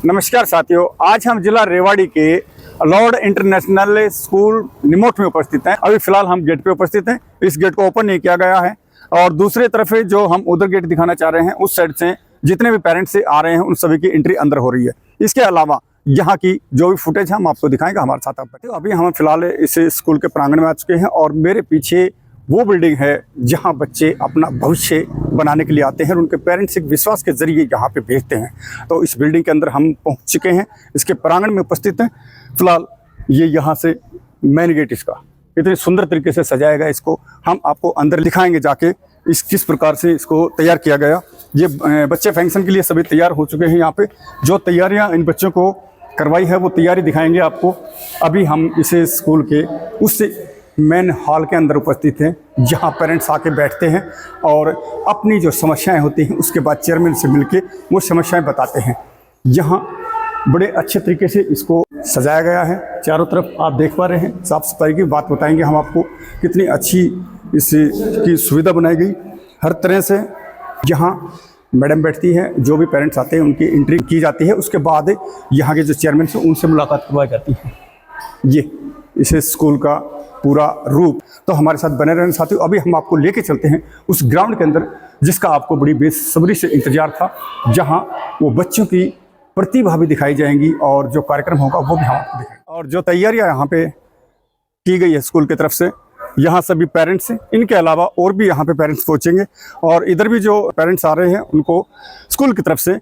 नमस्कार साथियों, आज हम जिला रेवाड़ी के लॉर्ड इंटरनेशनल स्कूल निमोट में उपस्थित हैं। अभी फिलहाल हम गेट पे उपस्थित हैं। इस गेट को ओपन नहीं किया गया है और दूसरी तरफ जो हम उधर गेट दिखाना चाह रहे हैं, उस साइड से जितने भी पेरेंट्स से आ रहे हैं उन सभी की एंट्री अंदर हो रही है। इसके अलावा यहाँ की जो भी फुटेज हम आपको दिखाएंगे, हमारे साथ आप बैठे। अभी हम फिलहाल इस स्कूल के प्रांगण में आ चुके हैं और मेरे पीछे वो बिल्डिंग है जहाँ बच्चे अपना भविष्य बनाने के लिए आते हैं और उनके पेरेंट्स एक विश्वास के जरिए यहाँ पे भेजते हैं। तो इस बिल्डिंग के अंदर हम पहुँच चुके हैं, इसके प्रांगण में उपस्थित हैं। फिलहाल ये यहाँ से मेन गेट इसका इतने सुंदर तरीके से सजाया गया, इसको हम आपको अंदर दिखाएंगे जाके इस किस प्रकार से इसको तैयार किया गया। ये बच्चे फंक्शन के लिए सभी तैयार हो चुके हैं। यहाँ पे जो तैयारियाँ इन बच्चों को करवाई है वो तैयारी दिखाएंगे आपको। अभी हम इसे स्कूल के उस मेन हॉल के अंदर उपस्थित हैं जहां पेरेंट्स आके बैठते हैं और अपनी जो समस्याएं होती हैं उसके बाद चेयरमैन से मिलके वो समस्याएं बताते हैं। यहाँ बड़े अच्छे तरीके से इसको सजाया गया है। चारों तरफ आप देख पा रहे हैं, साफ़ सफाई की बात बताएंगे हम आपको, कितनी अच्छी इसकी सुविधा बनाई गई हर तरह से। यहाँ मैडम बैठती है, जो भी पेरेंट्स आते हैं उनकी एंट्री की जाती है। उसके बाद यहाँ के जो चेयरमैन हैं उनसे मुलाकात करवाई जाती है। ये इस स्कूल का पूरा रूप। तो हमारे साथ बने रहने साथियों, अभी हम आपको लेके चलते हैं उस ग्राउंड के अंदर जिसका आपको बड़ी बेसब्री से इंतजार था, जहां वो बच्चों की प्रतिभा भी दिखाई जाएंगी और जो कार्यक्रम होगा वो भी हम आपको दिखाएंगे। और जो तैयारियां यहाँ पे की गई है स्कूल की तरफ से, यहाँ सभी पेरेंट्स हैं, इनके अलावा और भी यहाँ पे पेरेंट्स पहुँचेंगे और इधर भी जो पेरेंट्स आ रहे हैं उनको स्कूल की तरफ से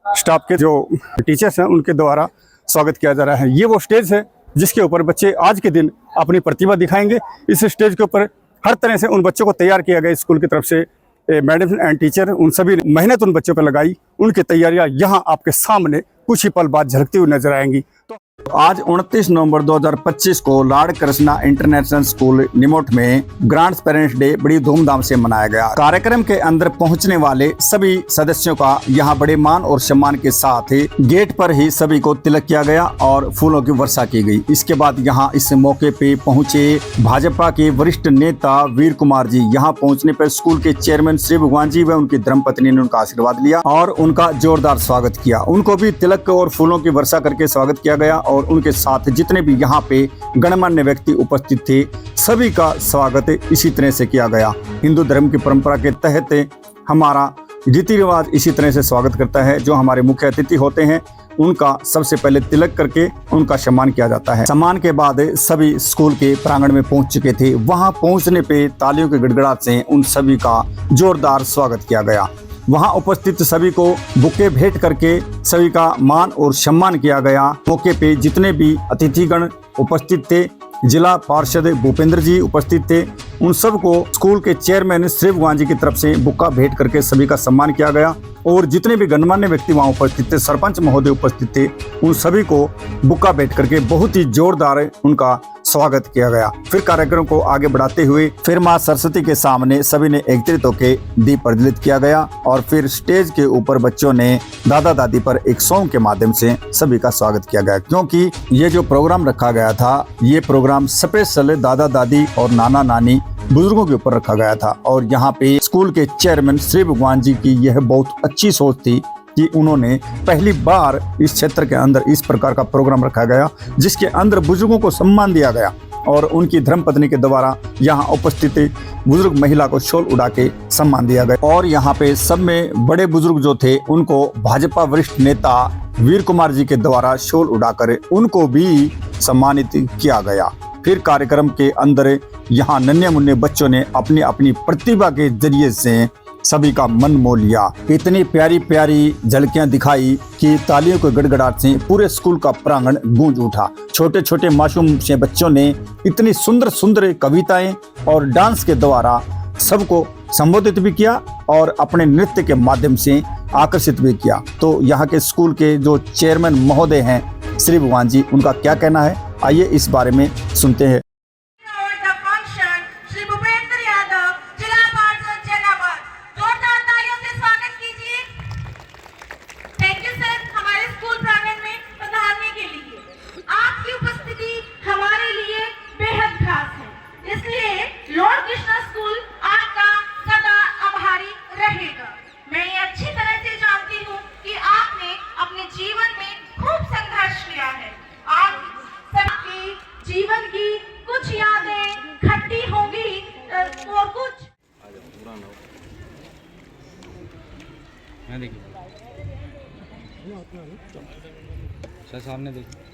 स्टाफ के जो टीचर्स हैं उनके द्वारा स्वागत किया जा रहा है। ये वो स्टेज है जिसके ऊपर बच्चे आज के दिन अपनी प्रतिभा दिखाएंगे। इस स्टेज के ऊपर हर तरह से उन बच्चों को तैयार किया गया स्कूल की तरफ से। मैडम एंड टीचर उन सभी ने मेहनत उन बच्चों पर लगाई। उनकी तैयारियां यहाँ आपके सामने कुछ ही पल बाद झलकती हुई नजर आएंगी। तो आज 29 नवंबर 2025 को Lord Krishna international school Nimot में ग्रांड पेरेंट्स डे बड़ी धूमधाम से मनाया गया। कार्यक्रम के अंदर पहुंचने वाले सभी सदस्यों का यहां बड़े मान और सम्मान के साथ गेट पर ही सभी को तिलक किया गया और फूलों की वर्षा की गई। इसके बाद यहां इस मौके पे पहुंचे भाजपा के वरिष्ठ नेता वीर कुमार जी। यहाँ पहुँचने पर स्कूल के चेयरमैन श्री भगवान जी व उनकी धर्मपत्नी ने उनका आशीर्वाद लिया और उनका जोरदार स्वागत किया। उनको भी तिलक और फूलों की वर्षा करके स्वागत किया गया और उनके साथ जितने भी यहाँ पे गणमान्य व्यक्ति उपस्थित थे सभी का स्वागत इसी तरह से किया गया। हिंदू धर्म की परंपरा के तहत हमारा रीति रिवाज इसी तरह से स्वागत करता है। जो हमारे मुख्य अतिथि होते हैं उनका सबसे पहले तिलक करके उनका सम्मान किया जाता है। सम्मान के बाद सभी स्कूल के प्रांगण में पहुंच चुके थे। वहां पहुंचने पे तालियों के गड़गड़ाहट से उन सभी का जोरदार स्वागत किया गया। वहां उपस्थित सभी को बुके भेंट करके सभी का मान और सम्मान किया गया। मौके पे जितने भी अतिथिगण उपस्थित थे, जिला पार्षद भूपेंद्र जी उपस्थित थे, उन सबको स्कूल के चेयरमैन श्री भगवान जी की तरफ से बुक्का भेंट करके सभी का सम्मान किया गया। और जितने भी गणमान्य व्यक्ति वहां उपस्थित थे, सरपंच महोदय उपस्थित थे, उन सभी को बुक्का भेंट करके बहुत ही जोरदार उनका स्वागत किया गया। फिर कार्यक्रम को आगे बढ़ाते हुए फिर मां सरस्वती के सामने सभी ने एकत्रित होकर दीप प्रज्वलित किया गया और फिर स्टेज के ऊपर बच्चों ने दादा दादी पर एक सॉन्ग के माध्यम से सभी का स्वागत किया गया। क्योंकि ये जो प्रोग्राम रखा गया था, ये प्रोग्राम स्पेशल दादा दादी और नाना नानी बुजुर्गों के ऊपर रखा गया था। और यहाँ पे स्कूल के चेयरमैन श्री भगवान जी की यह बहुत अच्छी सोच थी कि उन्होंने पहली बार इस क्षेत्र के अंदर इस प्रकार का प्रोग्राम रखा गया जिसके अंदर बुजुर्गों को सम्मान दिया गया और उनकी धर्मपत्नी के द्वारा यहाँ उपस्थित बुजुर्ग महिला को शॉल उड़ा के सम्मान दिया गया। और यहाँ पे सब में बड़े बुजुर्ग जो थे उनको भाजपा वरिष्ठ नेता वीर कुमार जी के द्वारा शॉल उड़ाकर उनको भी सम्मानित किया गया। फिर कार्यक्रम के अंदर यहाँ नन्हे मुन्ने बच्चों ने अपनी अपनी प्रतिभा के जरिए से सभी का मन मोह लिया। इतनी प्यारी प्यारी झलकियां दिखाई कि तालियों के गड़गड़ाहट से पूरे स्कूल का प्रांगण गूंज उठा। छोटे छोटे मासूम से बच्चों ने इतनी सुंदर सुंदर कविताएं और डांस के द्वारा सबको संबोधित भी किया और अपने नृत्य के माध्यम से आकर्षित भी किया। तो यहाँ के स्कूल के जो चेयरमैन महोदय हैं श्री भगवान जी, उनका क्या कहना है, आइए इस बारे में सुनते हैं। मैं ये अच्छी तरह से जानती हूँ कि आपने अपने जीवन में सर सामने देखिए।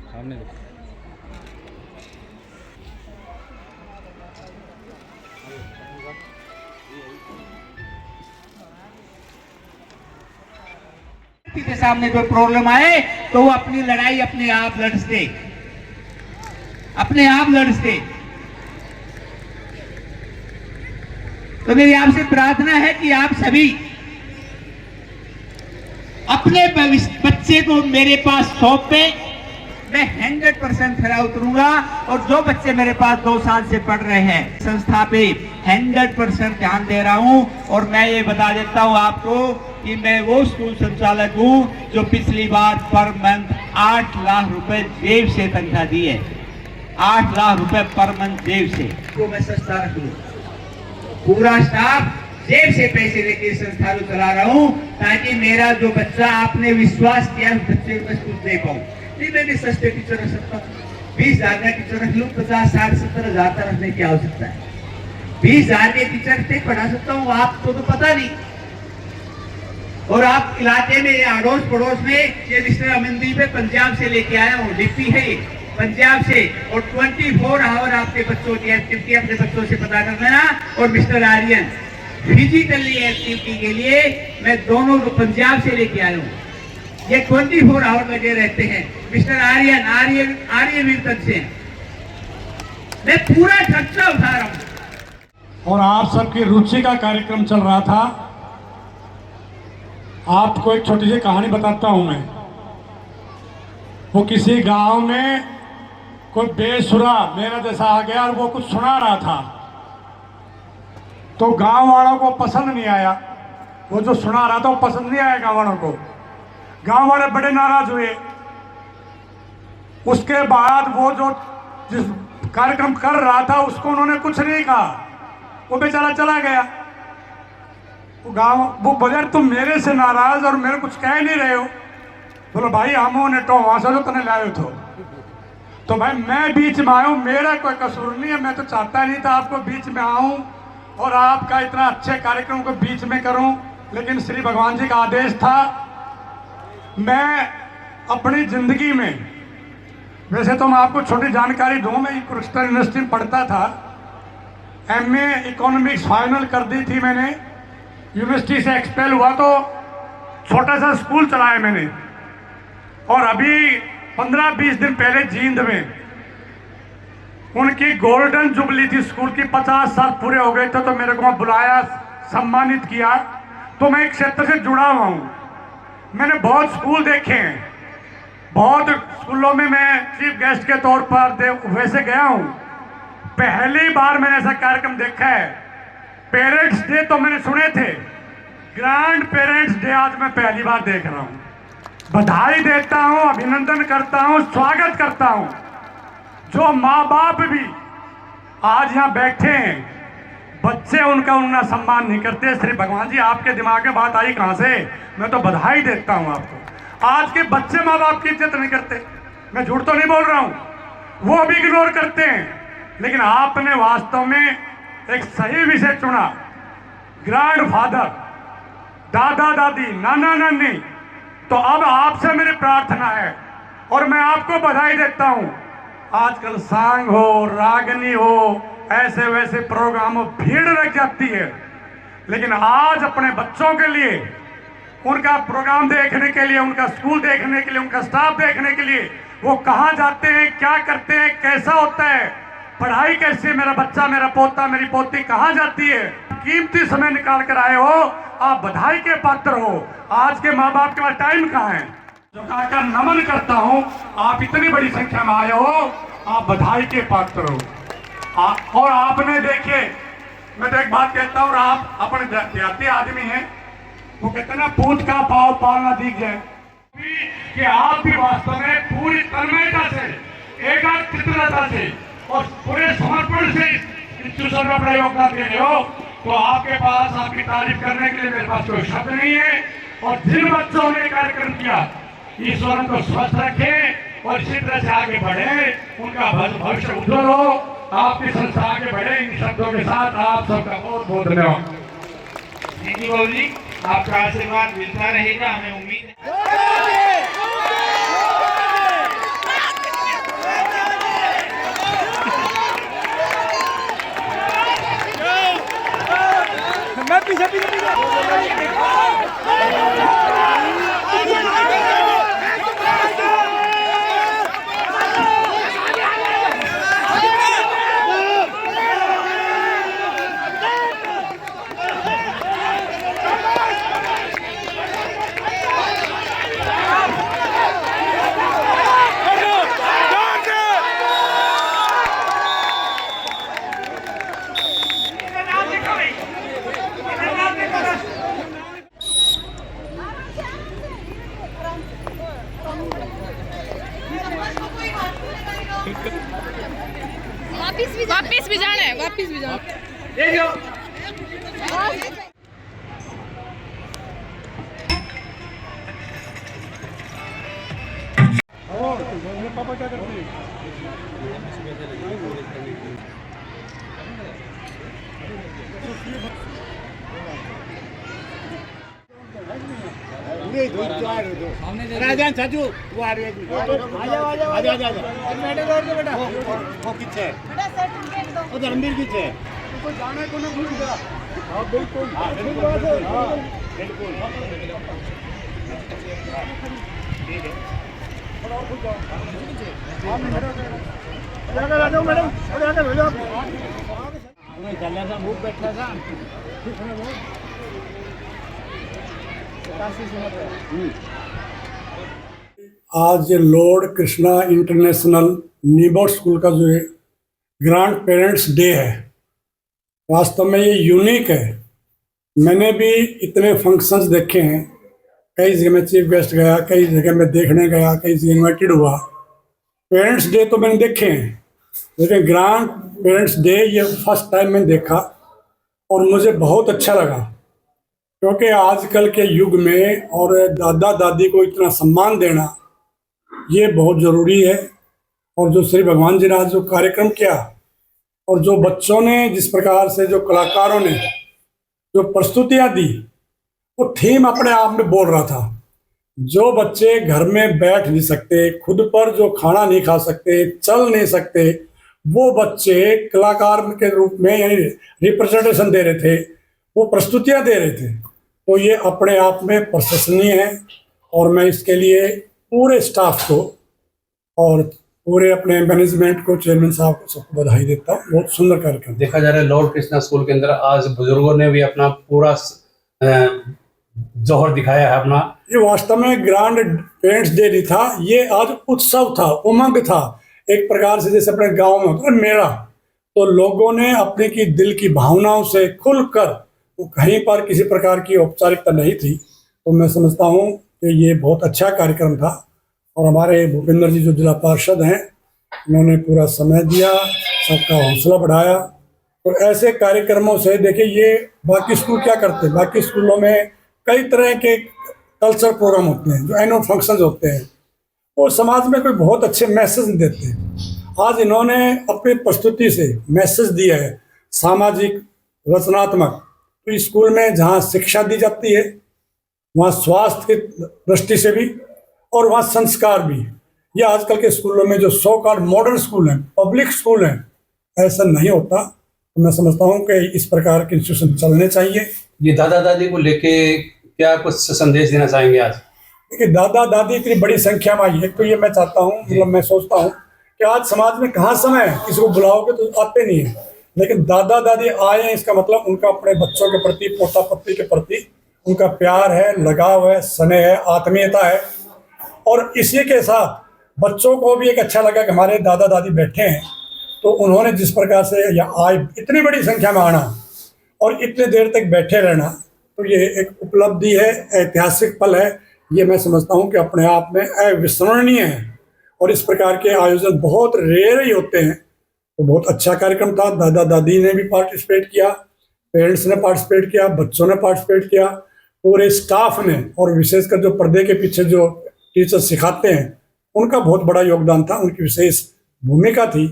सामने देखिए। के सामने कोई प्रॉब्लम आए तो वो अपनी लड़ाई अपने आप लड़ते, अपने आप लड़ते। तो मेरी आपसे प्रार्थना है कि आप सभी अपने बच्चे को मेरे पास सौंपे। मैं 100% खरा उतरूंगा और जो बच्चे मेरे पास 2 साल से पढ़ रहे हैं संस्था पे 100% ध्यान दे रहा हूं। और मैं ये बता देता हूं आपको कि मैं वो स्कूल संचालक हूं जो पिछली बार पर मंथ 8 लाख रुपए जेब से तनख्वाह दी है। 8 लाख रुपए पर मंथ जेब से तो मैं संस्था रख लूं, पूरा स्टाफ जेब से पैसे लेके संस्था को चला रहा हूं ताकि मेरा जो बच्चा आपने विश्वास किया उस बच्चे को कुछ दे पाऊं। नहीं, मैं भी सस्ते टीचर रख सकता हूँ, 20,000 का टीचर रख लूं, 50, 60, 70,000 का रखने की आवश्यकता है। 20,000 के टीचर से पढ़ा सकता हूँ, आपको तो पता नहीं। और आप इलाके में अड़ोस पड़ोस में ये मिस्टर अमनदीप है, पंजाब से लेके आया हूँ, डीपी है पंजाब से। और 24 आवर आपके बच्चों की एक्टिविटी अपने बच्चों से पता कर लेना। और मिस्टर आर्यन फिजिकली एक्टिविटी के लिए मैं दोनों को पंजाब से लेके आया हूँ, ये 24 आवर लगे रहते हैं। मिस्टर आर्यन विल्सन से मैं पूरा खर्चा उठा रहा हूँ। और आप सबकी रुचि का कार्यक्रम चल रहा था। आपको एक छोटी सी कहानी बताता हूं मैं। वो किसी गांव में कोई बेसुरा मेरा जैसा आ गया और वो कुछ सुना रहा था, तो गांव वालों को पसंद नहीं आया। वो जो सुना रहा था वो पसंद नहीं आया गांव वालों को। गांव वाले बड़े नाराज हुए। उसके बाद वो जो जिस कार्यक्रम कर रहा था उसको उन्होंने कुछ नहीं कहा, वो बेचारा चला गया। वो बोले तुम मेरे से नाराज और मेरे कुछ कह नहीं रहे हो। बोलो भाई हम ने तो वहां से जो तने लाए थे, तो भाई मैं बीच में आया हूं, मेरा कोई कसूर नहीं है। मैं तो चाहता नहीं था आपको बीच में आऊं और आपका इतना अच्छे कार्यक्रम को बीच में करूं, लेकिन श्री भगवान जी का आदेश था। मैं अपनी जिंदगी में, वैसे तो मैं आपको छोटी जानकारी दूं, मैं कुरुक्षेत्र यूनिवर्सिटी में पढ़ता था, एमए इकोनॉमिक्स फाइनल कर दी थी मैंने। यूनिवर्सिटी से एक्सपेल हुआ तो छोटा सा स्कूल चलाया मैंने। और अभी 15-20 दिन पहले जींद में उनकी गोल्डन जुबली थी स्कूल की, 50 साल पूरे हो गए थे, तो मेरे को बुलाया, सम्मानित किया। तो मैं एक क्षेत्र से जुड़ा हुआ हूँ। मैंने बहुत स्कूल देखे हैं, बहुत स्कूलों में मैं चीफ गेस्ट के तौर पर वैसे गया हूँ। पहली बार मैंने ऐसा कार्यक्रम देखा है। पेरेंट्स डे तो मैंने सुने थे, ग्रैंड पेरेंट्स डे आज मैं पहली बार देख रहा हूँ। बधाई देता हूँ, अभिनंदन करता हूँ, स्वागत करता हूँ। जो माँ बाप भी आज यहाँ बैठे हैं, बच्चे उनका सम्मान नहीं करते। श्री भगवान जी आपके दिमाग में बात आई कहाँ से? मैं तो बधाई देता हूँ आपको। आज के बच्चे माँ बाप की इज्जत नहीं करते, मैं झूठ तो नहीं बोल रहा हूँ, वो भी इग्नोर करते हैं। लेकिन आपने वास्तव में एक सही विषय चुना। ग्रैंड फादर, दादा दादी, नाना नानी। तो अब आपसे मेरी प्रार्थना है और मैं आपको बधाई देता हूं। आजकल सांग हो, रागनी हो, ऐसे वैसे प्रोग्राम हो, भीड़ लग जाती है। लेकिन आज अपने बच्चों के लिए, उनका प्रोग्राम देखने के लिए, उनका स्कूल देखने के लिए, उनका स्टाफ देखने के लिए वो कहाँ जाते हैं, क्या करते हैं, कैसा होता है, पढ़ाई कैसे, मेरा बच्चा, मेरा पोता, मेरी पोती कहाँ जाती है, कीमती समय निकाल कर आए हो, आप बधाई के पात्र हो। आज के माँ बाप के पास टाइम कहाँ है? झुकाकर नमन करता हूँ, आप इतनी बड़ी संख्या में आए हो, आप बधाई के पात्र हो। और आपने देखिए, मैं तो एक बात कहता हूँ, आप अपने देहाती आदमी हैं, वो कहते हैं ना, पूत का पाव पालना दिख जाए, कि आप भी वास्तव में पूरी तन्मयता से, एकाग्रता से और पूरे समर्पण से इंस्टीट्यूशन में अपना योगदान दे रहे हो, तो आपके पास आपकी तारीफ करने के लिए मेरे पास कोई शब्द नहीं है। और जिन बच्चों ने कार्यक्रम किया, ईश्वर उनको स्वस्थ रखे और इसी तरह से आगे बढ़े, उनका भविष्य उज्जवल हो, आपकी संस्था आगे बढ़े। इन शब्दों के साथ आप सबका बहुत बहुत धन्यवाद। थैंक यू बाबू जी, आपका आशीर्वाद मिलता रहेगा, हमें उम्मीद है। वापिस भी जाना है, वापिस भी जाना है। पापा क्या करते हैं? राजन चाचू वो आ रही है। आ जा मैडम और बेटा वो किथे है वो धर्मवीर किथे है तो जाने को ना भूल गया। हाँ बिल्कुल, बिल्कुल ठीक है। और कुछ हाँ मैडम आ जाओ मैडम, आगे भेजो। चल रहा भूख बैठा था। आज ये लॉर्ड कृष्णा इंटरनेशनल नीबोर्ड स्कूल का जो है ग्रैंड पेरेंट्स डे है, वास्तव में ये यूनिक है। मैंने भी इतने फंक्शंस देखे हैं, कई जगह में चीफ गेस्ट गया, कई जगह में देखने गया, कई जगह इन्वाइटेड हुआ। पेरेंट्स डे तो मैंने देखे हैं, लेकिन ग्रैंड पेरेंट्स डे ये फर्स्ट टाइम मैंने देखा और मुझे बहुत अच्छा लगा, क्योंकि आजकल के युग में और दादा दादी को इतना सम्मान देना ये बहुत ज़रूरी है। और जो श्री भगवान जी ने आज जो कार्यक्रम किया और जो बच्चों ने जिस प्रकार से, जो कलाकारों ने जो प्रस्तुतियाँ दी, वो थीम अपने आप में बोल रहा था। जो बच्चे घर में बैठ नहीं सकते, खुद पर जो खाना नहीं खा सकते, चल नहीं सकते, वो बच्चे कलाकार के रूप में यानी रिप्रेजेंटेशन दे रहे थे, वो प्रस्तुतियाँ दे रहे थे। तो ये अपने आप में प्रशंसनीय है और मैं इसके लिए पूरे स्टाफ को और पूरे अपने मैनेजमेंट को, चेयरमैन साहब को सबको बधाई देता हूँ। बहुत सुंदर कार्यक्रम देखा जा रहा है। लॉर्ड कृष्णा स्कूल के अंदर आज बुजुर्गों ने भी अपना पूरा जौहर दिखाया है अपना। ये वास्तव में ग्रैंड पेरेंट्स डे नहीं था, ये आज उत्सव था, उमंग था। एक प्रकार से जैसे अपने गांव में होता है मेला, तो लोगों ने अपने की दिल की भावनाओं से खुलकर, वो कहीं पर किसी प्रकार की औपचारिकता नहीं थी। तो मैं समझता हूँ कि ये बहुत अच्छा कार्यक्रम था और हमारे भूपेंद्र जी जो जिला पार्षद हैं, उन्होंने पूरा समय दिया, सबका हौसला बढ़ाया। तो ऐसे कार्यक्रमों से देखिए, ये बाकी स्कूल क्या करते हैं, बाकी स्कूलों में कई तरह के कल्चर प्रोग्राम होते हैं, जो एनुअल फंक्शंस होते हैं, वो समाज में कोई बहुत अच्छे मैसेज नहीं देते। आज इन्होंने अपनी प्रस्तुति से मैसेज दिया है, सामाजिक, रचनात्मक। तो स्कूल में जहाँ शिक्षा दी जाती है, वहाँ स्वास्थ्य की दृष्टि से भी और वहाँ संस्कार भी। ये आजकल के स्कूलों में जो सो कॉल्ड मॉडर्न स्कूल हैं, पब्लिक स्कूल हैं, ऐसा नहीं होता। तो मैं समझता हूँ कि इस प्रकार के इंस्टीट्यूशन चलने चाहिए। ये दादा दादी को लेके क्या कुछ संदेश देना चाहेंगे आज? देखिए, दादा दादी इतनी बड़ी संख्या में आई है, तो ये मैं चाहता हूँ, मतलब मैं सोचता हूँ कि आज समाज में कहाँ समय है, किसी को बुलाओगे तो आते नहीं है, लेकिन दादा दादी आए हैं, इसका मतलब उनका अपने बच्चों के प्रति, पोता पोती के प्रति उनका प्यार है, लगाव है, स्नेह है, आत्मीयता है। और इसी के साथ बच्चों को भी एक अच्छा लगा कि हमारे दादा दादी बैठे हैं, तो उन्होंने जिस प्रकार से आज इतनी बड़ी संख्या में आना और इतने देर तक बैठे रहना, तो ये एक उपलब्धि है, ऐतिहासिक पल है। ये मैं समझता हूँ कि अपने आप में अविस्मरणीय है और इस प्रकार के आयोजन बहुत रेयर ही होते हैं। तो बहुत अच्छा कार्यक्रम था। दादा दादी ने भी पार्टिसिपेट किया, पेरेंट्स ने पार्टिसिपेट किया, बच्चों ने पार्टिसिपेट किया, पूरे स्टाफ ने, और विशेषकर जो पर्दे के पीछे जो टीचर सिखाते हैं उनका बहुत बड़ा योगदान था, उनकी विशेष भूमिका थी।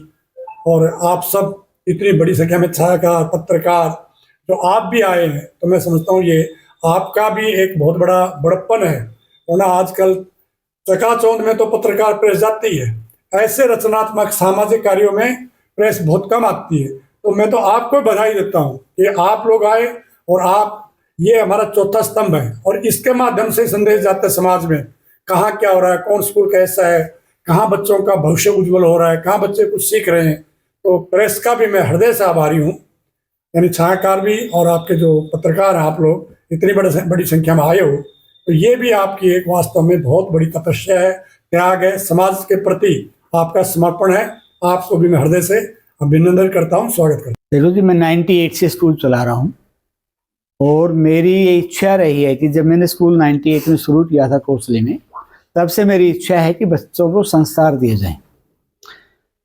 और आप सब इतनी बड़ी संख्या में छायाकार, पत्रकार जो आप भी आए हैं, तो मैं समझता हूँ ये आपका भी एक बहुत बड़ा बड़प्पन है। वरना आजकल चकाचौंध में तो पत्रकार प्रेस जाती है, ऐसे रचनात्मक सामाजिक कार्यों में प्रेस बहुत कम आती है। तो मैं तो आपको बधाई देता हूँ कि आप लोग आए, और आप, ये हमारा चौथा स्तंभ है, और इसके माध्यम से संदेश जाता है समाज में, कहाँ क्या हो रहा है, कौन स्कूल कैसा है, कहाँ बच्चों का भविष्य उज्जवल हो रहा है, कहाँ बच्चे कुछ सीख रहे हैं। तो प्रेस का भी मैं हृदय से आभारी हूँ, यानी छायाकार भी, और आपके जो पत्रकार हैं, आप लोग इतनी बड़ी संख्या में आए हो, तो ये भी आपकी एक वास्तव में बहुत बड़ी तपस्या है, त्याग है, समाज के प्रति आपका समर्पण है। आपको भी मैं हृदय से अभिनंदन करता हूँ, स्वागत करता हूँ। देखो जी, मैं 98 से स्कूल चला रहा हूँ, और मेरी ये इच्छा रही है कि जब मैंने स्कूल 98 में शुरू किया था कोसली में, तब से मेरी इच्छा है कि बच्चों को संस्कार दिए जाएं।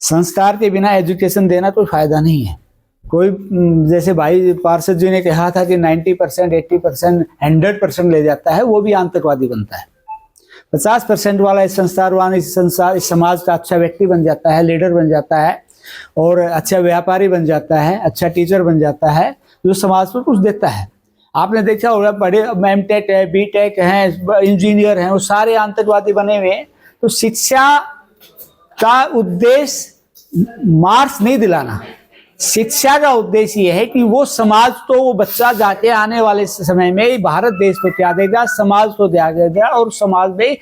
संस्कार के बिना एजुकेशन देना कोई फायदा नहीं है। कोई, जैसे भाई पार्षद जी ने कहा था कि 90%, 80%, 100% ले जाता है, वो भी आतंकवादी बनता है। 50% वाला इस संस्कारवान, इस समाज का अच्छा व्यक्ति बन जाता है, लीडर बन जाता है, और अच्छा व्यापारी बन जाता है, अच्छा टीचर बन जाता है, जो समाज को कुछ देता है। आपने देखा होगा, बड़े एमटेक है, बीटेक हैं, इंजीनियर हैं, वो सारे आतंकवादी बने हुए हैं। तो शिक्षा का उद्देश्य मार्क्स नहीं दिलाना, शिक्षा का उद्देश्य ये है कि वो समाज तो, वो बच्चा जाके आने वाले समय में भारत देश को क्या देगा, समाज को क्या देगा, और समाज में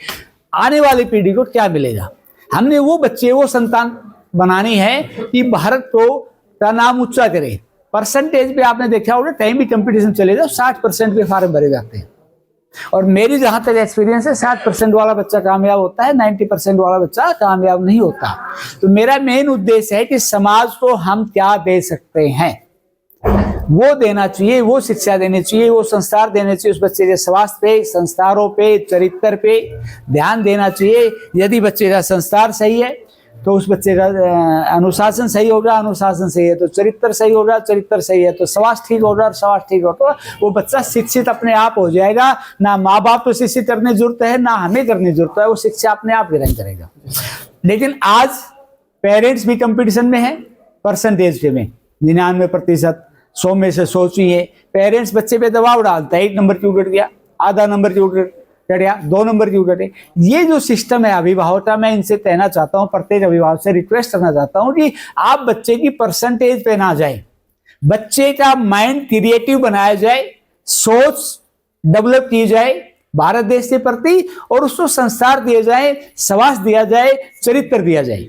आने वाली पीढ़ी को क्या मिलेगा। हमने वो बच्चे, वो संतान बनानी है कि भारत को का नाम ऊंचा करे। परसेंटेज पे आपने देखा होगा, कहीं भी कंपटीशन चले जाओ 60% पे फार्म भरे जाते हैं, और मेरी जहां तक एक्सपीरियंस है 60% वाला बच्चा कामयाब होता है, 90% वाला बच्चा कामयाब नहीं होता। तो मेरा मेन उद्देश्य है कि समाज को हम क्या दे सकते हैं वो देना चाहिए, वो शिक्षा देनी चाहिए, वो संस्कार देने चाहिए। उस बच्चे के स्वास्थ्य पे, संस्कारों पे, चरित्र पे ध्यान देना चाहिए। यदि बच्चे का संस्कार सही है तो उस बच्चे का अनुशासन सही होगा, अनुशासन सही है तो चरित्र सही होगा, चरित्र सही है तो स्वास्थ्य ठीक होगा, स्वास्थ्य ठीक होगा, वो बच्चा शिक्षित अपने आप हो जाएगा। ना माँ बाप को शिक्षित करने की जरूरत है, ना हमें करने की जरूरत है, वो शिक्षा अपने आप ग्रहण करेगा। लेकिन आज पेरेंट्स भी कंपटीशन में है, परसेंटेज में 99%, 100 में से 100 चाहिए। पेरेंट्स बच्चे पे दबाव डालता है, 1 नंबर क्यों घट गया, आधा नंबर क्यों घट गया, 2 नंबर क्यों घटे। ये जो सिस्टम है अभिभावक का, मैं इनसे कहना चाहता हूँ, प्रत्येक अभिभावक से रिक्वेस्ट करना चाहता हूँ कि आप बच्चे की परसेंटेज पे ना जाए, बच्चे का माइंड क्रिएटिव बनाया जाए, सोच डेवलप की जाए भारत देश के प्रति, और उसको संस्कार दिया जाए, स्वास्थ्य दिया जाए, चरित्र दिया जाए।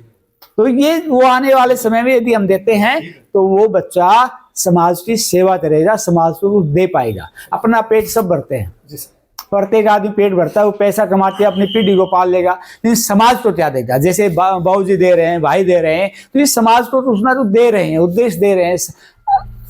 तो ये वो आने वाले समय में यदि हम देते हैं तो वो बच्चा समाज की सेवा करेगा, समाज को कुछ दे पाएगा। अपना पेट सब भरते हैं, प्रत्येक आदमी पेट भरता है, वो पैसा कमा के अपनी पीढ़ी को पाल लेगा, लेकिन समाज को क्या देगा। जैसे बाबूजी दे रहे हैं, भाई दे रहे हैं, तो ये समाज को कुछ ना कुछ दे रहे हैं, उद्देश्य दे रहे हैं,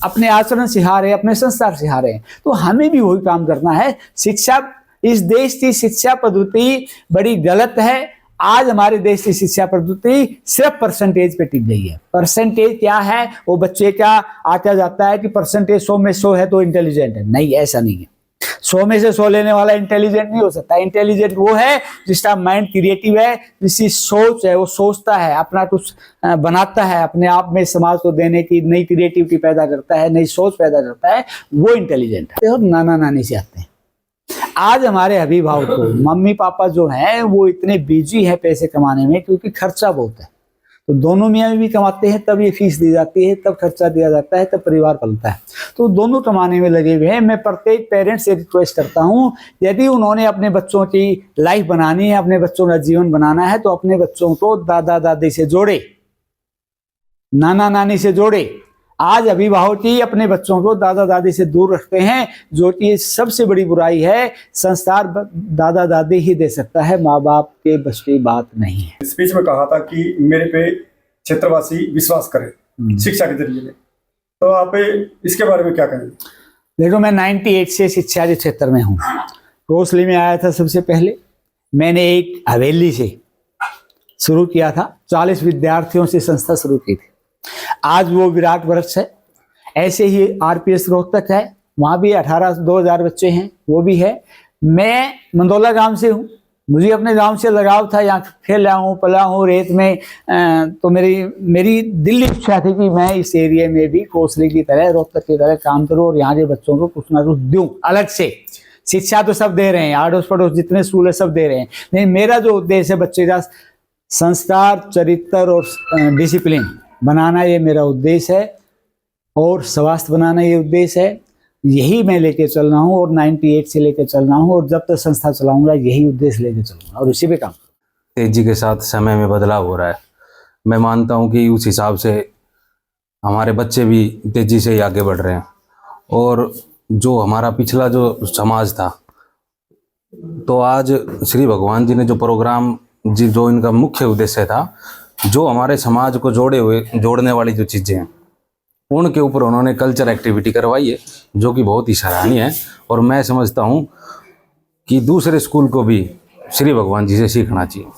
अपने आचरण सिखा रहे हैं, अपने संस्कार सिखा रहे हैं। तो हमें भी वही काम करना है। शिक्षा, इस देश की शिक्षा पद्धति बड़ी गलत है। आज हमारे देश की शिक्षा पद्धति सिर्फ परसेंटेज पे टिक गई है। परसेंटेज क्या है, वो बच्चे का आता जाता है कि परसेंटेज 100 में 100 है तो इंटेलिजेंट है। नहीं, ऐसा नहीं है। 100 में से 100 लेने वाला इंटेलिजेंट नहीं हो सकता। इंटेलिजेंट वो है जिसका माइंड क्रिएटिव है, जिसकी सोच है, वो सोचता है, अपना कुछ बनाता है, अपने आप में समाज को देने की नई क्रिएटिविटी पैदा करता है, नई सोच पैदा करता है, वो इंटेलिजेंट है। और नाना नानी से आते हैं। आज हमारे अभिभावक को, मम्मी पापा जो हैं वो इतने बिजी है पैसे कमाने में, क्योंकि खर्चा बहुत है। तो दोनों मियाँ भी कमाते हैं, तब ये फीस दी जाती है, तब खर्चा दिया जाता है, तब परिवार पलता है। तो दोनों कमाने में लगे हुए हैं। मैं प्रत्येक पेरेंट्स से रिक्वेस्ट करता हूँ, यदि उन्होंने अपने बच्चों की लाइफ बनानी है, अपने बच्चों का जीवन बनाना है, तो अपने बच्चों को दादा दादी से जोड़े, नाना नानी से जोड़े। आज अभिभावक ही अपने बच्चों को दादा दादी से दूर रखते हैं, जो कि सबसे बड़ी बुराई है। संस्कार दादा दादी ही दे सकता है, माँ बाप के बस की बात नहीं है। स्पीच में कहा था कि मेरे पे क्षेत्रवासी विश्वास करें शिक्षा के जरिए में, तो आप इसके बारे में क्या कहेंगे? देखो, मैं 98 से शिक्षा के क्षेत्र में हूँ। कोसली में आया था सबसे पहले। मैंने एक हवेली से शुरू किया था, 40 विद्यार्थियों से संस्था शुरू की थी। आज वो विराट वृक्ष है। ऐसे ही RPS रोहतक है, वहाँ भी 2000 बच्चे हैं, वो भी है। मैं मंदोला गांव से हूँ, मुझे अपने गांव से लगाव था, यहाँ खेला हूँ, पला हूँ रेत में। तो मेरी दिल इच्छा थी कि मैं इस एरिया में भी कोसली की तरह, रोहतक की तरह काम करूँ और यहाँ के बच्चों को कुछ ना कुछ दूँ अलग से। शिक्षा तो सब दे रहे हैं, आड़ोस पड़ोस जितने स्कूल है सब दे रहे हैं, नहीं मेरा जो उद्देश्य है बच्चे का संस्कार, चरित्र और डिसिप्लिन बनाना, ये मेरा उद्देश्य है। और स्वास्थ्य बनाना ये उद्देश्य है। यही मैं लेके चल रहा हूँ और 98 से लेके चल रहा हूँ और जब तक संस्था चलाऊंगा यही उद्देश्य लेके चलूंगा और इसी पे काम। तेजी के साथ समय में बदलाव हो रहा है। मैं मानता हूँ कि उस हिसाब से हमारे बच्चे भी तेजी से ही आगे बढ़ रहे हैं। और जो हमारा पिछला जो समाज था, तो आज श्री भगवान जी ने जो प्रोग्राम जो इनका मुख्य उद्देश्य था, जो हमारे समाज को जोड़ने वाली जो चीज़ें हैं उनके ऊपर उन्होंने कल्चर एक्टिविटी करवाई है, जो कि बहुत ही सराहनीय है। और मैं समझता हूँ कि दूसरे स्कूल को भी श्री भगवान जी से सीखना चाहिए।